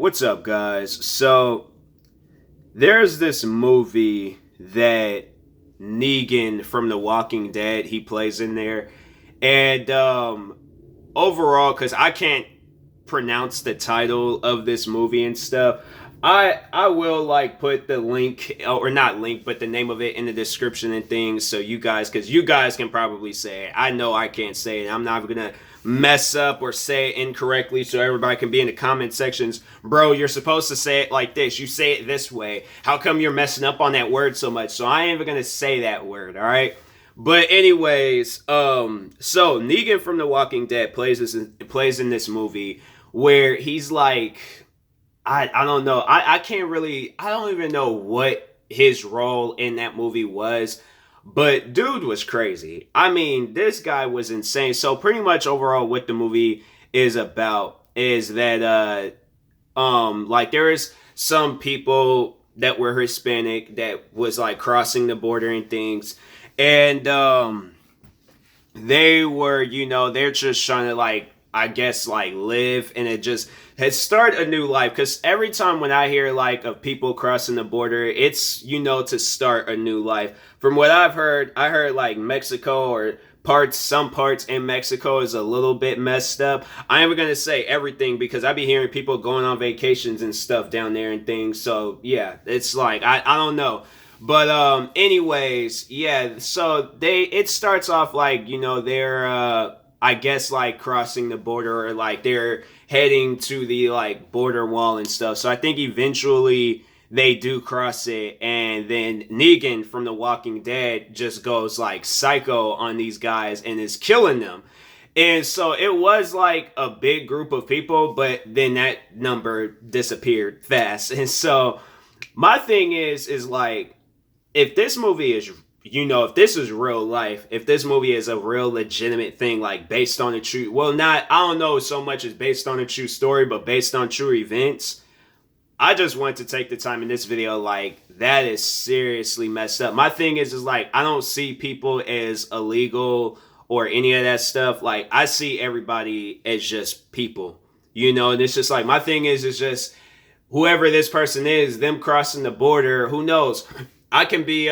What's up, guys? So, there's this movie that Negan from The Walking Dead he plays in there, and overall, because I can't pronounce the title of this movie and stuff, I will like put the link or not link, but the name of it in the description and things, so you guys, because you guys can probably say it. I know I can't say it. I'm not gonna mess up or say it incorrectly, so everybody can be in the comment sections. Bro, you're supposed to say it like this. You say it this way. How come you're messing up on that word so much? So I ain't even gonna say that word. All right. But anyways, so Negan from The Walking Dead plays in this movie where he's like, I don't know. I can't really, I don't even know what his role in that movie was, but dude was crazy. I mean, this guy was insane. So pretty much overall what the movie is about is that like there is some people that were Hispanic that was like crossing the border and things, and they were, they're just trying to like, I guess, like live, and it just has start a new life. Because every time when I hear like of people crossing the border, it's, to start a new life. From what I've heard, I heard like Mexico or some parts in Mexico is a little bit messed up. I ain't gonna say everything because I be hearing people going on vacations and stuff down there and things. So yeah, it's like I don't know. But anyways, yeah, so it starts off like, they're I guess like crossing the border, or like they're heading to the like border wall and stuff. So I think eventually they do cross it, and then Negan from The Walking Dead just goes like psycho on these guys and is killing them. And so it was like a big group of people, but then that number disappeared fast. And so my thing is like, if this movie is, if this is real life, if this movie is a real legitimate thing, like based on a true, well, not, I don't know so much as based on a true story, but based on true events, I just want to take the time in this video, like, that is seriously messed up. My thing is like, I don't see people as illegal or any of that stuff. Like, I see everybody as just people, and it's just like, my thing is just whoever this person is, them crossing the border, who knows? I can be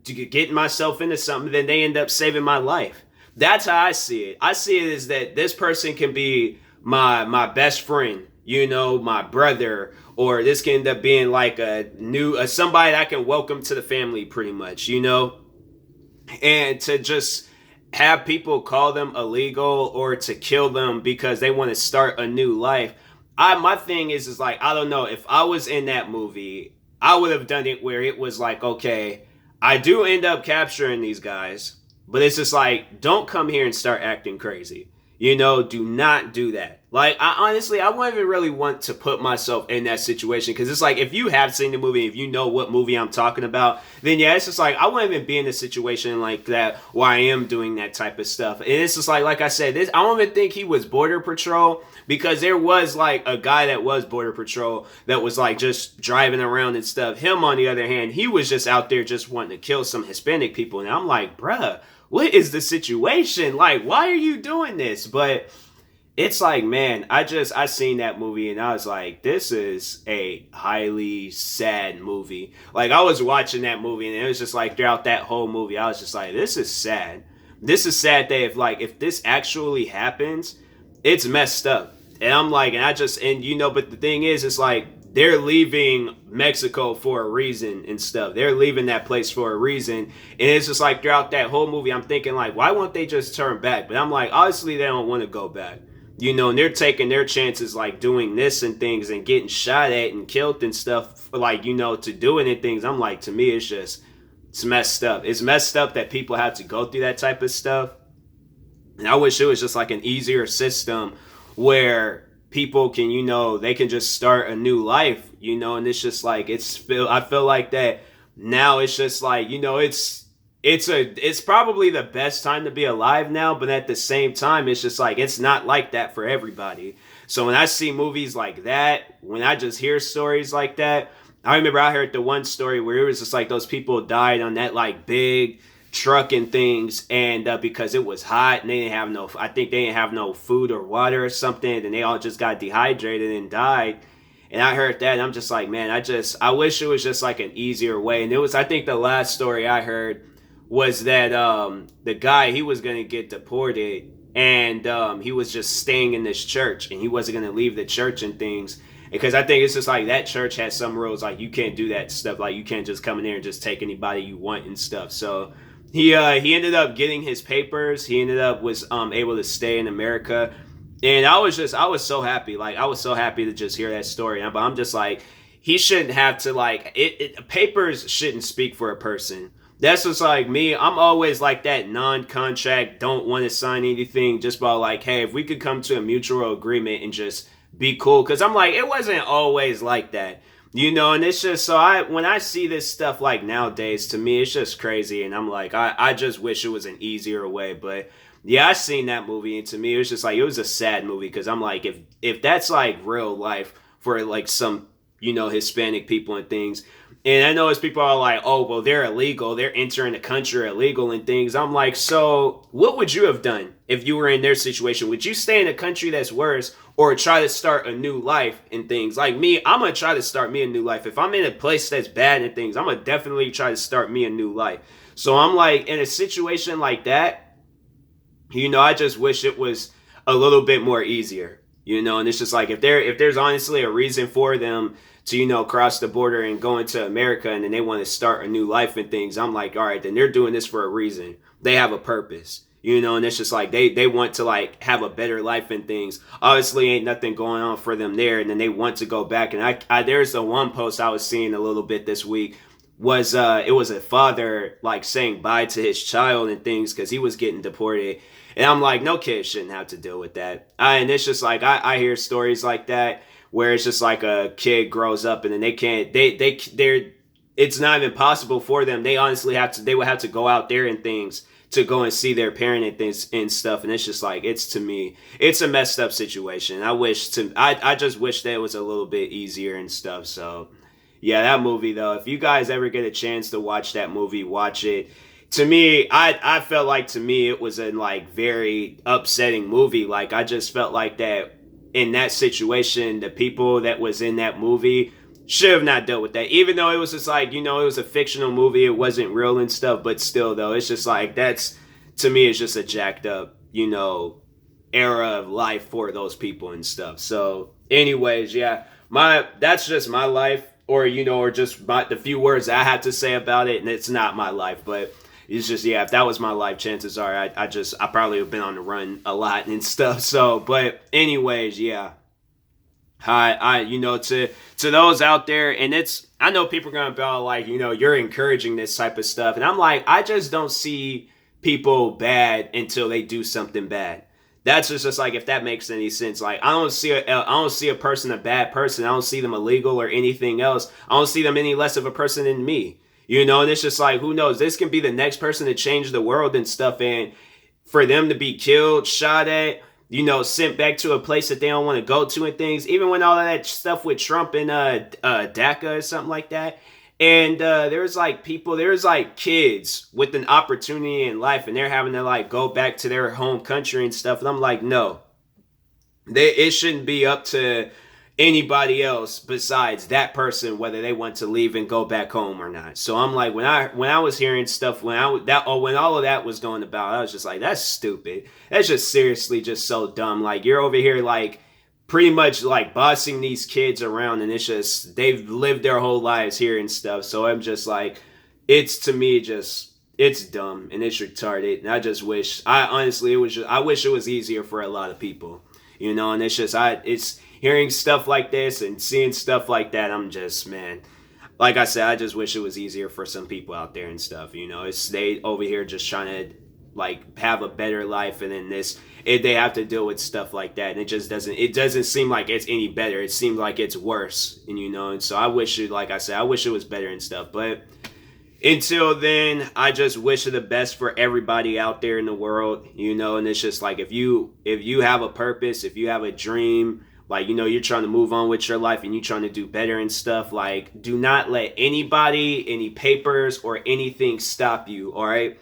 getting myself into something, then they end up saving my life. That's how I see it. I see it as that this person can be my best friend, my brother, or this can end up being like a new somebody that I can welcome to the family, pretty much, and to just have people call them illegal or to kill them because they want to start a new life. My thing is like, I don't know, if I was in that movie, I would have done it where it was like, okay, I do end up capturing these guys, but it's just like, don't come here and start acting crazy. Do not do that. Like, honestly, I wouldn't even really want to put myself in that situation, because it's like, if you have seen the movie, if you know what movie I'm talking about, then yeah, it's just like, I wouldn't even be in a situation like that where I am doing that type of stuff. And it's just like I said, I don't even think he was Border Patrol, because there was like a guy that was Border Patrol that was like just driving around and stuff. Him, on the other hand, he was just out there just wanting to kill some Hispanic people. And I'm like, bruh, what is the situation? Like, why are you doing this? But it's like, man, I seen that movie and I was like, this is a highly sad movie. Like, I was watching that movie and it was just like, throughout that whole movie, I was just like, this is sad. This is sad that if this actually happens, it's messed up. And I'm like, but the thing is, it's like, they're leaving Mexico for a reason and stuff. They're leaving that place for a reason. And it's just like, throughout that whole movie, I'm thinking like, why won't they just turn back? But I'm like, obviously they don't want to go back. And they're taking their chances, like doing this and things and getting shot at and killed and stuff, like, to doing it things. I'm like, to me, it's messed up. It's messed up that people have to go through that type of stuff. And I wish it was just like an easier system where people can, they can just start a new life, and it's just like, I feel like that now it's just like, it's probably the best time to be alive now, but at the same time, it's just like, it's not like that for everybody. So when I see movies like that, when I just hear stories like that, I remember I heard the one story where it was just like those people died on that like big truck and things, and because it was hot and they didn't have no, I think they didn't have no food or water or something, and they all just got dehydrated and died. And I heard that, and I'm just like, man, I wish it was just like an easier way. And it was, I think the last story I heard was that the guy, he was gonna get deported, and he was just staying in this church, and he wasn't gonna leave the church and things. Because I think it's just like that church has some rules, like you can't do that stuff, like you can't just come in there and just take anybody you want and stuff. So he ended up getting his papers. He ended up was able to stay in America, and I was so happy. Like I was so happy to just hear that story. But I'm just like, he shouldn't have to like papers shouldn't speak for a person. That's just like me. I'm always like that non-contract, don't want to sign anything, just about like, hey, if we could come to a mutual agreement and just be cool. Because I'm like, it wasn't always like that. And it's just so when I see this stuff like nowadays, to me, it's just crazy. And I'm like, I just wish it was an easier way. But yeah, I seen that movie, and to me, it was just like, it was a sad movie, because I'm like, if that's like real life for like some, Hispanic people and things. And I know as people are like, oh, well, they're illegal. They're entering the country illegal and things. I'm like, so what would you have done if you were in their situation? Would you stay in a country that's worse, or try to start a new life and things? Like me, I'm going to try to start me a new life. If I'm in a place that's bad and things, I'm going to definitely try to start me a new life. So I'm like, in a situation like that, I just wish it was a little bit more easier, and it's just like, if there's honestly a reason for them to, cross the border and go into America, and then they want to start a new life and things, I'm like, all right, then they're doing this for a reason. They have a purpose, and it's just like, they want to like have a better life and things. Obviously ain't nothing going on for them there, and then they want to go back. And I there's the one post I was seeing a little bit this week, was it was a father like saying bye to his child and things, because he was getting deported. And I'm like, no kid shouldn't have to deal with that. And it's just like, I hear stories like that, where it's just like a kid grows up, and then they're it's not even possible for them. They honestly they would have to go out there and things to go and see their parent and things and stuff. And it's just like, to me, it's a messed up situation. I just wish that it was a little bit easier and stuff. So yeah, that movie though, if you guys ever get a chance to watch that movie, watch it. To me, I felt like, to me, it was a like very upsetting movie. Like, I just felt like that in that situation, the people that was in that movie should have not dealt with that. Even though it was just like, it was a fictional movie, it wasn't real and stuff, but still though, it's just like, to me, it's just a jacked up, era of life for those people and stuff. So anyways, yeah, that's just my life, or, or just the few words I have to say about it. And it's not my life, but it's just, yeah, if that was my life, chances are I probably have been on the run a lot and stuff. So, but anyways, yeah. To those out there, and I know people are going to be all like, you're encouraging this type of stuff. And I'm like, I just don't see people bad until they do something bad. That's just like, if that makes any sense. Like, I don't see a person a bad person. I don't see them illegal or anything else. I don't see them any less of a person than me. And it's just like, who knows? This can be the next person to change the world and stuff. And for them to be killed, shot at, sent back to a place that they don't want to go to and things. Even when all of that stuff with Trump and DACA or something like that. And there's like kids with an opportunity in life, and they're having to like go back to their home country and stuff. And I'm like, no, it shouldn't be up to anybody else besides that person whether they want to leave and go back home or not. So I'm like, when I was hearing stuff when all of that was going about, I was just like, that's stupid. That's just seriously just so dumb. Like, you're over here like pretty much like bossing these kids around, and it's just, they've lived their whole lives here and stuff. So I'm just like, to me it's dumb and it's retarded. And I wish it was easier for a lot of people, and it's just it's hearing stuff like this and seeing stuff like that, I'm just, man, like I said, I just wish it was easier for some people out there and stuff. It's they over here just trying to like have a better life, and then they have to deal with stuff like that, and it doesn't seem like it's any better. It seems like it's worse, and so I wish it was better and stuff. But until then, I just wish the best for everybody out there in the world, and it's just like, if you have a purpose, if you have a dream, like, you're trying to move on with your life and you're trying to do better and stuff, like, do not let anybody, any papers or anything stop you, all right?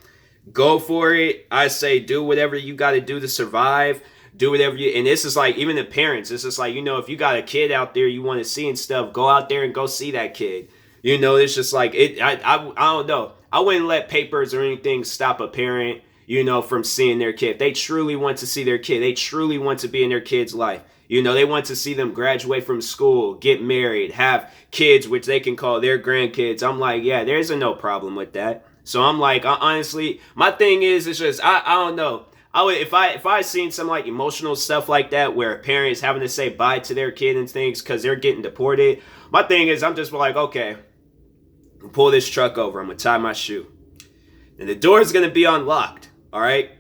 Go for it. I say do whatever you got to do to survive. do whatever you, and this is like, even the parents, it's just like, if you got a kid out there you want to see and stuff, go out there and go see that kid. It's just like, I don't know. I wouldn't let papers or anything stop a parent, from seeing their kid. If they truly want to see their kid, they truly want to be in their kid's life. They want to see them graduate from school, get married, have kids, which they can call their grandkids. I'm like, yeah, there's no problem with that. So I'm like, honestly, my thing is, it's just, I don't know. If I seen some like emotional stuff like that where a parent is having to say bye to their kid and things because they're getting deported, my thing is, I'm just like, okay, pull this truck over. I'm gonna tie my shoe, and the door is gonna be unlocked. All right,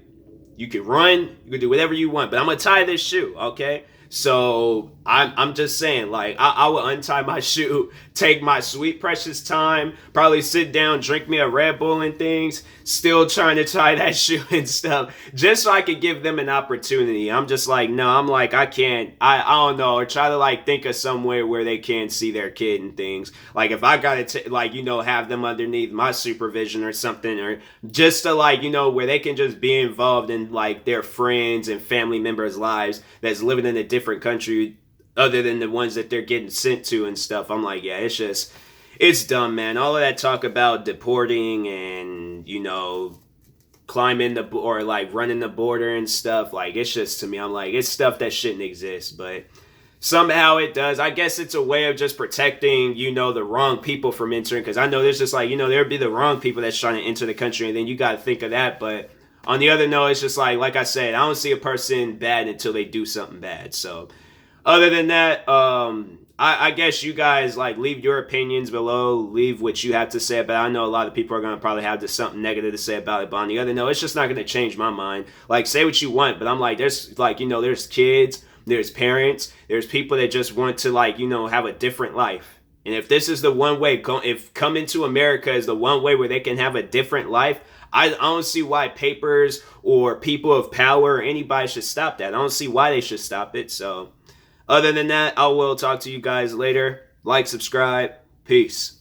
you can run, you can do whatever you want, but I'm gonna tie this shoe. Okay. So I'm just saying, like, I would untie my shoe, take my sweet precious time, probably sit down, drink me a Red Bull and things, still trying to tie that shoe and stuff, just so I could give them an opportunity. I'm just like, no, I'm like, I can't, I don't know, or try to like think of somewhere where they can see their kid and things. Like if I gotta have them underneath my supervision or something, or just to like, where they can just be involved in like their friends and family members' lives that's living in a different country other than the ones that they're getting sent to and stuff. I'm like, yeah, it's dumb, man. All of that talk about deporting and, climbing or like running the border and stuff, like, it's just, to me, I'm like, it's stuff that shouldn't exist, but somehow it does. I guess it's a way of just protecting, the wrong people from entering, because I know there's just like, there'd be the wrong people that's trying to enter the country, and then you got to think of that. But on the other note, it's just like I said, I don't see a person bad until they do something bad. So other than that, I guess you guys like leave your opinions below, leave what you have to say about it. I know a lot of people are going to probably have something negative to say about it, but on the other note, it's just not going to change my mind. Like, say what you want, but I'm like, there's like, there's kids, there's parents, there's people that just want to like, have a different life. And if this is the one way, if coming to America is the one way where they can have a different life, I don't see why papers or people of power or anybody should stop that. I don't see why they should stop it. So other than that, I will talk to you guys later. Like, subscribe. Peace.